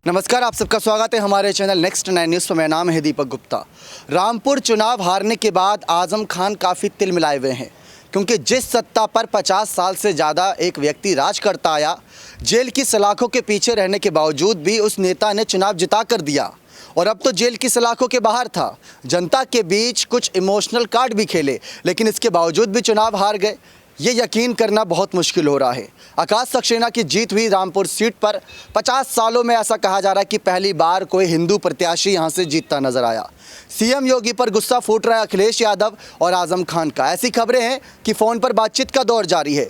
नमस्कार, आप सबका स्वागत है हमारे चैनल नेक्स्ट 9 न्यूज़ पर। मेरा नाम है दीपक गुप्ता। रामपुर चुनाव हारने के बाद आजम खान काफ़ी तिलमिलाए हुए हैं, क्योंकि जिस सत्ता पर 50 साल से ज़्यादा एक व्यक्ति राज करता आया, जेल की सलाखों के पीछे रहने के बावजूद भी उस नेता ने चुनाव जिता कर दिया और अब तो जेल की सलाखों के बाहर था। जनता के बीच कुछ इमोशनल कार्ड भी खेले, लेकिन इसके बावजूद भी चुनाव हार गए। ये यकीन करना बहुत मुश्किल हो रहा है। आकाश सक्सेना की जीत हुई रामपुर सीट पर 50 सालों में ऐसा कहा जा रहा है कि पहली बार कोई हिंदू प्रत्याशी यहां से जीतता नजर आया। सीएम योगी पर गुस्सा फूट रहा है अखिलेश यादव और आजम खान का। ऐसी खबरें हैं कि फ़ोन पर बातचीत का दौर जारी है।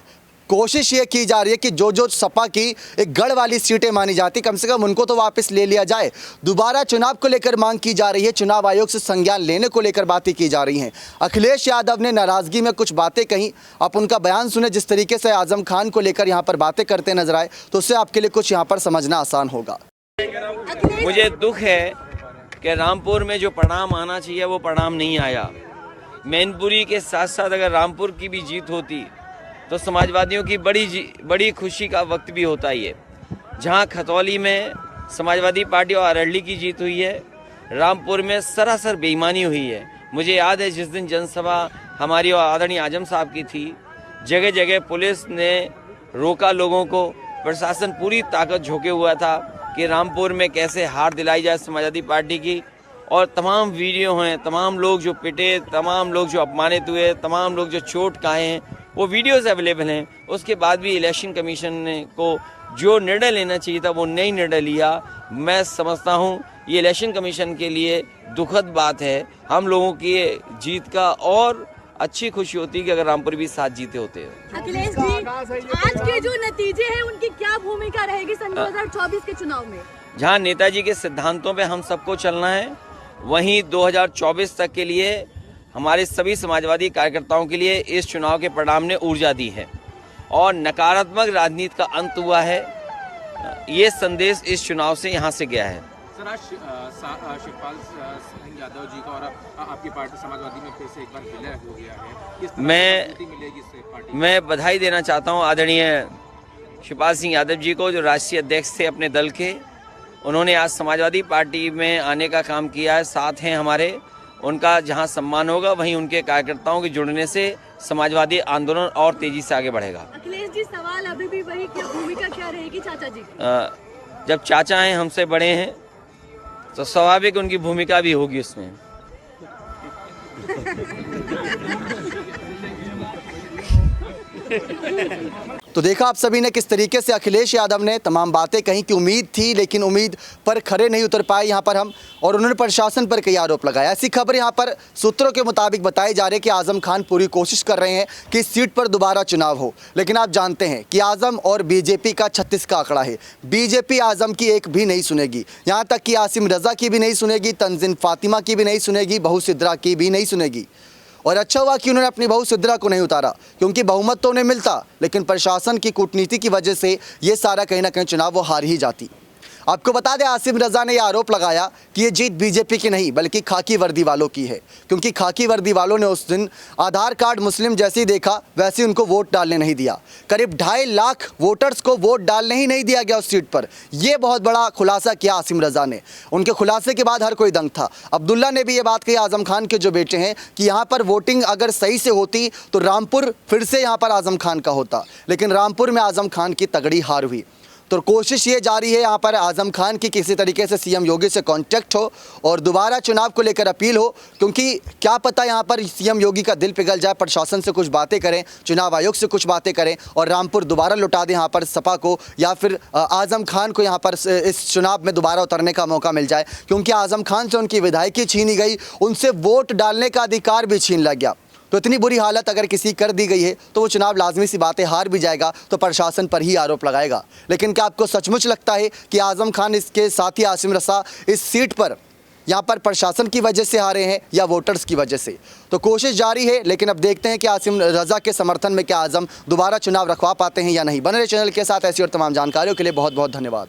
कोशिश ये की जा रही है कि जो सपा की एक गढ़ वाली सीटें मानी जाती, कम से कम उनको तो वापस ले लिया जाए। दोबारा चुनाव को लेकर मांग की जा रही है। चुनाव आयोग से संज्ञान लेने को लेकर बातें की जा रही हैं। अखिलेश यादव ने नाराज़गी में कुछ बातें कहीं। आप उनका बयान सुने। जिस तरीके से आजम खान को लेकर यहाँ पर बातें करते नजर आए, तो उससे आपके लिए कुछ यहाँ पर समझना आसान होगा। मुझे दुख है कि रामपुर में जो परिणाम आना चाहिए वो परिणाम नहीं आया। मैनपुरी के साथ साथ अगर रामपुर की भी जीत होती तो समाजवादियों की बड़ी खुशी का वक्त भी होता ही है। जहां खतौली में समाजवादी पार्टी और अरवली की जीत हुई है, रामपुर में सरासर बेईमानी हुई है। मुझे याद है जिस दिन जनसभा हमारी और आदरणीय आजम साहब की थी, जगह जगह पुलिस ने रोका लोगों को। प्रशासन पूरी ताकत झोंके हुआ था कि रामपुर में कैसे हार दिलाई जाए समाजवादी पार्टी की। और तमाम वीडियो हैं, तमाम लोग जो पिटे, तमाम लोग जो अपमानित हुए, तमाम लोग जो चोट खाए हैं, वो वीडियोस अवेलेबल हैं। उसके बाद भी इलेक्शन कमीशन ने को जो निर्णय लेना चाहिए था वो नहीं निर्णय लिया। मैं समझता हूँ ये इलेक्शन कमीशन के लिए दुखद बात है। हम लोगों की जीत का और अच्छी खुशी होती कि अगर रामपुर भी साथ जीते होते। अखिलेश जी, आज के जो नतीजे हैं उनकी क्या भूमिका रहेगी सन 2024 के चुनाव में? जहाँ नेताजी के सिद्धांतों पे हम सबको चलना है, वहीं 2024 तक के लिए हमारे सभी समाजवादी कार्यकर्ताओं के लिए इस चुनाव के परिणाम ने ऊर्जा दी है और नकारात्मक राजनीति का अंत हुआ है। ये संदेश इस चुनाव से यहाँ से गया है। सर, आज शिवपाल सिंह यादव जी का और आपकी पार्टी समाजवादी में फिर से एक बार विलय हो गया है। किस तरह मिलेगी इससे पार्टी? मैं बधाई देना चाहता हूँ आदरणीय शिवपाल सिंह यादव जी को, जो राष्ट्रीय अध्यक्ष थे अपने दल के। उन्होंने आज समाजवादी पार्टी में आने का काम किया है। साथ हैं हमारे, उनका जहां सम्मान होगा वहीं उनके कार्यकर्ताओं के जुड़ने से समाजवादी आंदोलन और तेजी से आगे बढ़ेगा। अखिलेश जी, सवाल अभी भी वही, क्या भूमिका क्या रहेगी चाचा जी की? जब चाचा हैं, हमसे बड़े हैं, तो स्वाभाविक उनकी भूमिका भी होगी उसमें। तो देखा आप सभी ने किस तरीके से अखिलेश यादव ने तमाम बातें कहीं कि उम्मीद थी, लेकिन उम्मीद पर खरे नहीं उतर पाए यहाँ पर हम, और उन्होंने प्रशासन पर कई आरोप लगाया। ऐसी खबर यहाँ पर सूत्रों के मुताबिक बताई जा रही है कि आजम खान पूरी कोशिश कर रहे हैं कि इस सीट पर दोबारा चुनाव हो, लेकिन आप जानते हैं कि आजम और बीजेपी का 36 का आंकड़ा है। बीजेपी आजम की एक भी नहीं सुनेगी, यहाँ तक कि आसिम रजा की भी नहीं सुनेगी, तंजीन फातिमा की भी नहीं सुनेगी, बहू सिद्रा की भी नहीं सुनेगी। और अच्छा हुआ कि उन्होंने अपनी बहू सिद्रा को नहीं उतारा, क्योंकि बहुमत तो उन्हें मिलता, लेकिन प्रशासन की कूटनीति की वजह से ये सारा कहीं ना कहीं चुनाव वो हार ही जाती। आपको बता दें, आसिम रजा ने यह आरोप लगाया कि ये जीत बीजेपी की नहीं बल्कि खाकी वर्दी वालों की है, क्योंकि खाकी वर्दी वालों ने उस दिन आधार कार्ड मुस्लिम जैसे ही देखा वैसे उनको वोट डालने नहीं दिया। करीब 2.5 लाख वोटर्स को वोट डालने ही नहीं दिया गया उस सीट पर। यह बहुत बड़ा खुलासा किया आसिम रजा ने। उनके खुलासे के बाद हर कोई दंग था। अब्दुल्ला ने भी ये बात कही, आजम खान के जो बेटे हैं, कि यहाँ पर वोटिंग अगर सही से होती तो रामपुर फिर से यहाँ पर आजम खान का होता, लेकिन रामपुर में आजम खान की तगड़ी हार हुई। तो कोशिश ये जारी है यहाँ पर आजम खान की किसी तरीके से सीएम योगी से कांटेक्ट हो और दोबारा चुनाव को लेकर अपील हो, क्योंकि क्या पता यहाँ पर सीएम योगी का दिल पिघल जाए, प्रशासन से कुछ बातें करें, चुनाव आयोग से कुछ बातें करें और रामपुर दोबारा लौटा दें यहाँ पर सपा को, या फिर आजम खान को यहाँ पर इस चुनाव में दोबारा उतरने का मौका मिल जाए, क्योंकि आजम खान से उनकी विधायकी छीनी गई, उनसे वोट डालने का अधिकार भी छीन लिया गया। तो इतनी बुरी हालत अगर किसी कर दी गई है तो वो चुनाव लाजमी सी बातें हार भी जाएगा, तो प्रशासन पर ही आरोप लगाएगा। लेकिन क्या आपको सचमुच लगता है कि आजम खान इसके साथी आसिम रजा इस सीट पर यहाँ पर प्रशासन की वजह से हारे हैं या वोटर्स की वजह से? तो कोशिश जारी है, लेकिन अब देखते हैं कि आसिम रजा के समर्थन में क्या आजम दोबारा चुनाव रखवा पाते हैं या नहीं। बने रहे चैनल के साथ। ऐसी और तमाम जानकारियों के लिए बहुत बहुत धन्यवाद।